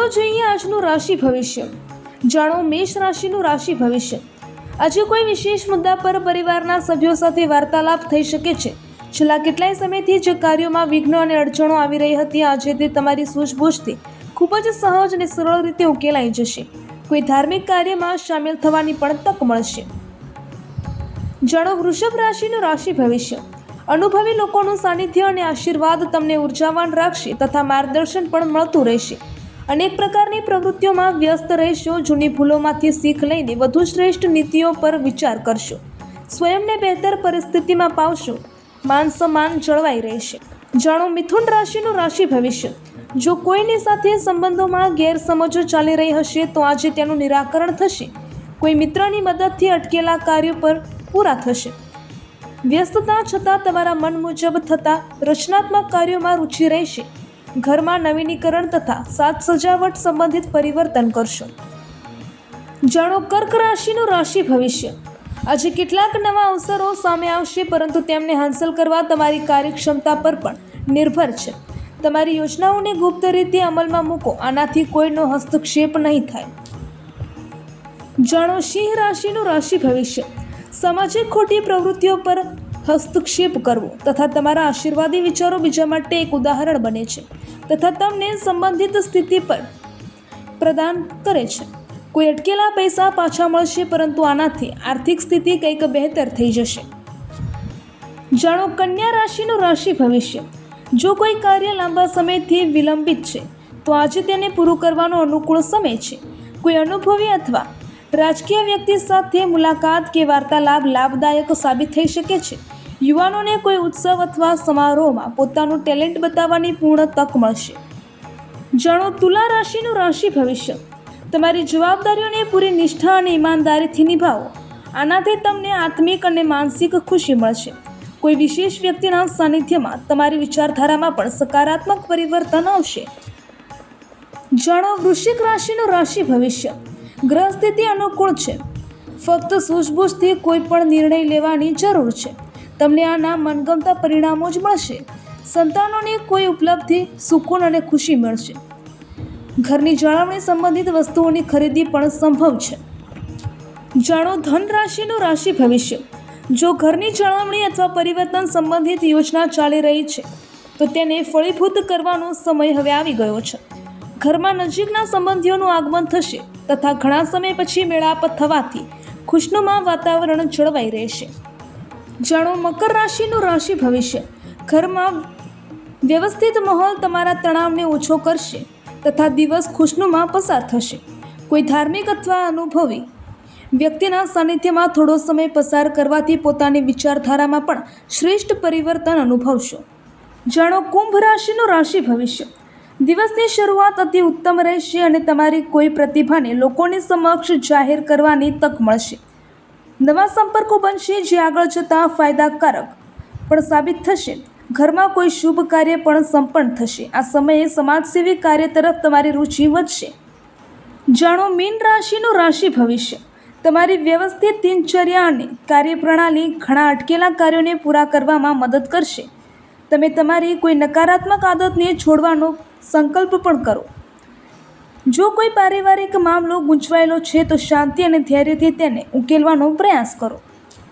ચાલો જોઈએ આજનું રાશિ ભવિષ્ય. જાણો મેષ રાશિનું રાશિ ભવિષ્ય. આજે કોઈ વિશેષ મુદ્દા પર પરિવારના સભ્યો સાથે વાર્તાલાપ થઈ શકે છે. છેલ્લા કેટલાય સમયથી જે કાર્યોમાં વિઘ્નો અને અડચણો આવી રહી હતી, આજે તે તમારી સૂઝબૂછથી ખૂબ જ સહજ અને સરળ રીતે ઉકેલાઈ જશે. કોઈ ધાર્મિક કાર્યમાં સામેલ થવાની પણ તક મળશે. જાણો વૃષભ રાશિનું રાશિ ભવિષ્ય. અનુભવી લોકોનું સાનિધ્ય અને આશીર્વાદ તમને ઉર્જાવાન રાખશે તથા માર્ગદર્શન પણ મળતું રહેશે. અનેક પ્રકારની પ્રવૃત્તિઓમાં વ્યસ્ત રહેશો. જૂની ભૂલોમાંથી શીખ લઈને વધુ શ્રેષ્ઠ નીતિઓ પર વિચાર કરશો. સ્વયંને બહેતર પરિસ્થિતિમાં પાવશો. માન સન્માન જળવાઈ રહેશે. જાણો મિથુન રાશિનું રાશિ ભવિષ્ય. જો કોઈની સાથે સંબંધોમાં ગેરસમજો ચાલી રહી હશે તો આજે તેનું નિરાકરણ થશે. કોઈ મિત્રની મદદથી અટકેલા કાર્યો પર પૂરા થશે. વ્યસ્તતા છતાં તમારા મન મુજબ થતા રચનાત્મક કાર્યોમાં રુચિ રહેશે. ઘરમાં નવીનીકરણ તથા સાજ સજાવટ સંબંધિત પરિવર્તન કરશો. જાણો કર્ક રાશિનું રાશિ ભવિષ્ય. આજે કેટલાક નવા અવસરો સામે આવશે, પરંતુ તેમને હાંસલ કરવા તમારી કાર્યક્ષમતા પર પણ નિર્ભર છે. તમારી યોજનાઓને ગુપ્ત રીતે અમલમાં મૂકો. આનાથી કોઈનો હસ્તક્ષેપ નહીં થાય. જાણો સિંહ રાશિનું રાશિ ભવિષ્ય. સામાજિક ખોટી પ્રવૃત્તિઓ પર હસ્તક્ષેપ કરવો તથા તમારા આશીર્વાદી વિચારો બીજા માટે એક ઉદાહરણ બને છે તથા તમને સંબંધિત સ્થિતિ પર પ્રદાન કરે છે. કોઈ અટકેલા પૈસા પાછા મળશે, પરંતુ આનાથી આર્થિક સ્થિતિ કંઈક બહેતર થઈ જશે. જાણો કન્યા રાશિનું રાશિ ભવિષ્ય. જો કોઈ કાર્ય લાંબા સમયથી વિલંબિત છે તો આજે તેને પૂરું કરવાનો અનુકૂળ સમય છે. કોઈ અનુભવી અથવા રાજકીય વ્યક્તિ સાથે મુલાકાત કે વાર્તાલાપ લાભદાયક સાબિત થઈ શકે છે. યુવાનોને કોઈ ઉત્સવ અથવા સમારોહમાં પોતાનું ટેલેન્ટ બતાવવાની પૂર્ણ તક મળશે. જાણો તુલા રાશિનું રાશિ ભવિષ્ય. તમારી જવાબદારીઓને પૂરી નિષ્ઠા અને ઈમાનદારીથી નિભાવો. આનાથી તમને આત્મિક અને માનસિક ખુશી મળશે. કોઈ વિશેષ વ્યક્તિના સાનિધ્યમાં તમારી વિચારધારામાં પણ સકારાત્મક પરિવર્તન આવશે. જાણો વૃશ્ચિક રાશિનું રાશિ ભવિષ્ય. ગ્રહ સ્થિતિ અનુકૂળ છે. ફક્ત સૂઝબૂછથી કોઈ પણ નિર્ણય લેવાની જરૂર છે. તમને આના મનગમતા પરિણામો જ મળશે. સંતાનોની કોઈ ઉપલબ્ધિ, સુકૂન અને ખુશી મળશે. ઘરની જાળવણી સંબંધિત વસ્તુઓની ખરીદી પણ સંભવ છે. જાણો ધન રાશિનું રાશિ ભવિષ્ય. જો ઘરની જાળવણી અથવા પરિવર્તન સંબંધિત યોજના ચાલી રહી છે તો તેને ફળીભૂત કરવાનો સમય હવે આવી ગયો છે. ઘરમાં નજીકના સંબંધીઓનું આગમન થશે તથા ઘણા સમય પછી મેળાપ થવાથી ખુશનુમા વાતાવરણ જળવાઈ રહેશે. જાણો મકર રાશિનું રાશિ ભવિષ્ય. ઘરમાં વ્યવસ્થિત માહોલ તમારા તણાવને ઓછો કરશે તથા દિવસ ખુશનુમા પસાર થશે. કોઈ ધાર્મિક અથવા અનુભવી વ્યક્તિના સાનિધ્યમાં થોડો સમય પસાર કરવાથી પોતાની વિચારધારામાં પણ શ્રેષ્ઠ પરિવર્તન અનુભવશો. જાણો કુંભ રાશિનું રાશિ ભવિષ્ય. દિવસની શરૂઆત અતિ ઉત્તમ રહેશે અને તમારી કોઈ પ્રતિભાને લોકોની સમક્ષ જાહેર કરવાની તક મળશે. નવા સંપર્કો બનશે જે આગળ જતાં ફાયદાકારક પણ સાબિત થશે. ઘરમાં કોઈ શુભ કાર્ય પણ સંપન્ન થશે. આ સમયે સમાજસેવી કાર્ય તરફ તમારી રુચિ વધશે. જાણો મીન રાશિનું રાશિ ભવિષ્ય. તમારી વ્યવસ્થિત દિનચર્યા અને કાર્યપ્રણાલી ઘણા અટકેલા કાર્યોને પૂરા કરવામાં મદદ કરશે. તમે તમારી કોઈ નકારાત્મક આદતને છોડવાનો સંકલ્પ પણ કરો. જો કોઈ પારિવારિક મામલો ગૂંચવાયેલો છે તો શાંતિ અને ધૈર્યથી તેને ઉકેલવાનો પ્રયાસ કરો.